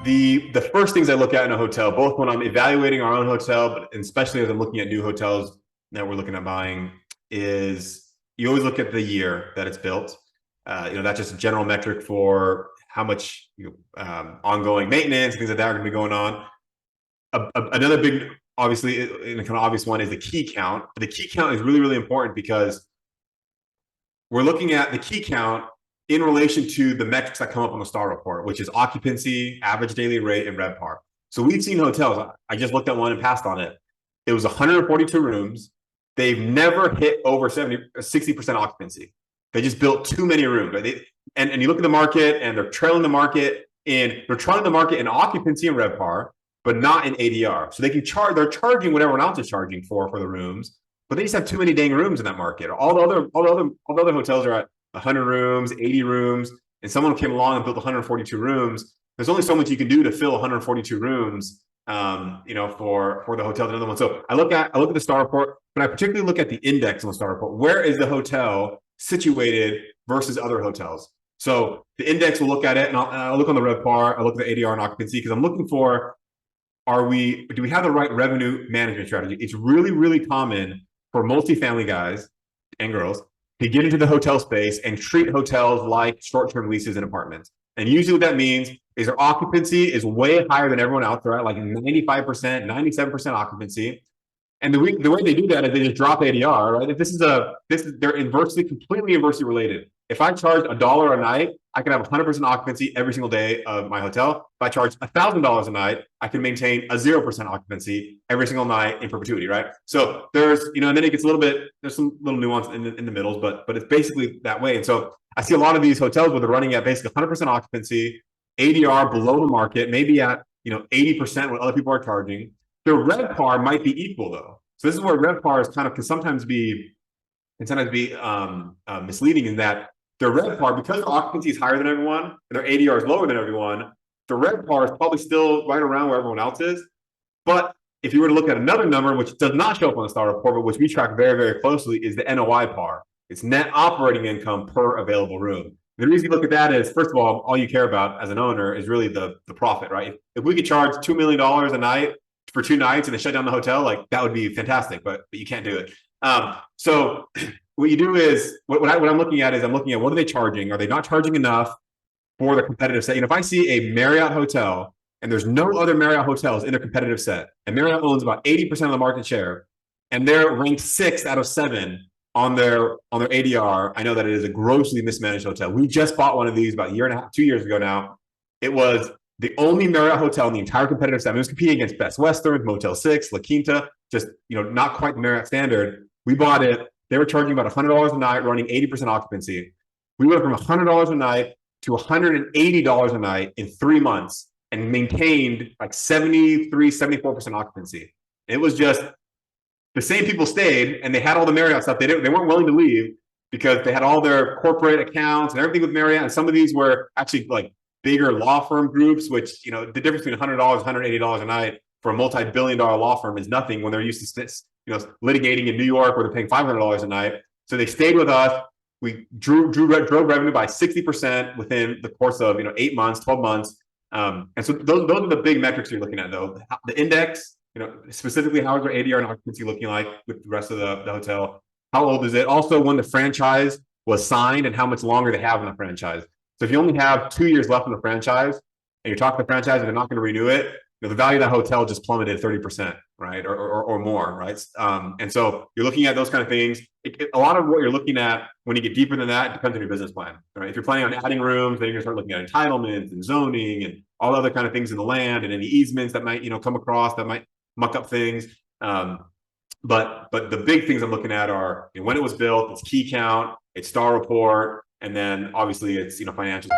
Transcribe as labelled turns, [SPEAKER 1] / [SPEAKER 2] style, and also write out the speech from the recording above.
[SPEAKER 1] The first things I look at in a hotel, both when I'm evaluating our own hotel, but especially as I'm looking at new hotels that we're looking at buying, is you always look at the year that it's built. That's just a general metric for how much ongoing maintenance, things like that are going to be going on. Another big, obviously, and kind of obvious one is the key count. But the key count is really, really important because we're looking at the key count in relation to the metrics that come up on the STAR report, which is occupancy, average daily rate, and RevPAR. So we've seen hotels. I just looked at one and passed on it. It was 142 rooms. They've never hit over 60% occupancy. They just built too many rooms. Right? And you look at the market, and they're trailing the market in occupancy and RevPAR, but not in ADR. So they can charge. They're charging what everyone else is charging for the rooms, but they just have too many dang rooms in that market. All the other hotels are at 100 rooms, 80 rooms, and someone came along and built 142 rooms. There's only so much you can do to fill 142 rooms, for the hotel. Another one. So I look at the STAR report, but I particularly look at the index on the STAR report. Where is the hotel situated versus other hotels? So the index will look at it, and I'll look on the RevPAR. I look at the ADR and occupancy because I'm looking for, do we have the right revenue management strategy? It's really, really common for multifamily guys and girls to get into the hotel space and treat hotels like short-term leases and apartments. And usually what that means is their occupancy is way higher than everyone else. They're at like 95%, 97% occupancy. And the way they do that is they just drop ADR, right? They're completely inversely related. If I charge $1 a night, I can have 100% occupancy every single day of my hotel. If I charge $1,000 a night, I can maintain a 0% occupancy every single night in perpetuity, right? So there's, and then it gets there's some little nuance in the middles, but it's basically that way. And so I see a lot of these hotels where they're running at basically 100% occupancy, ADR below the market, maybe at 80% what other people are charging. Their RevPAR might be equal though. So this is where RevPAR can sometimes be misleading in that their RevPAR, because their occupancy is higher than everyone and their ADR is lower than everyone, the RevPAR is probably still right around where everyone else is. But if you were to look at another number, which does not show up on the STAR report, but which we track very, very closely, is the NOI PAR. It's net operating income per available room. The reason you look at that is, first of all you care about as an owner is really the profit, right? If we could charge $2 million a night for 2 nights and they shut down the hotel, like that would be fantastic, but you can't do it. So what you do is, what I'm looking at is I'm looking at what are they charging? Are they not charging enough for the competitive set? If I see a Marriott hotel and there's no other Marriott hotels in their competitive set, and Marriott owns about 80% of the market share, and they're ranked 6 out of 7 on their ADR, I know that it is a grossly mismanaged hotel. We just bought one of these about a year and a half, 2 years ago now. It was the only Marriott hotel in the entire competitive set. It was competing against Best Western, Motel 6, La Quinta, just not quite the Marriott standard. We bought it. They were charging about $100 a night, running 80% occupancy. We went from $100 a night to $180 a night in 3 months and maintained like 73, 74% occupancy. It was just the same people stayed and they had all the Marriott stuff. They weren't willing to leave because they had all their corporate accounts and everything with Marriott. And some of these were actually like bigger law firm groups, which, the difference between $100, $180 a night for a multi-billion-dollar law firm is nothing when they're used to litigating in New York where they're paying $500 a night. So they stayed with us. We drove revenue by 60% within the course of 8 months, 12 months. And so those are the big metrics you're looking at, though. The index, specifically how is their ADR and occupancy looking like with the rest of the hotel? How old is it? Also, when the franchise was signed and how much longer they have in the franchise. So if you only have 2 years left in the franchise and you're talking to the franchise and they're not going to renew it, the value of that hotel just plummeted 30%, right? Or more, right? And so you're looking at those kind of things. A lot of what you're looking at when you get deeper than that depends on your business plan, right? If you're planning on adding rooms, then you're going to start looking at entitlements and zoning and all other kind of things in the land and any easements that might, come across that might muck up things. But the big things I'm looking at are when it was built, its key count, its STAR report, and then obviously it's financial.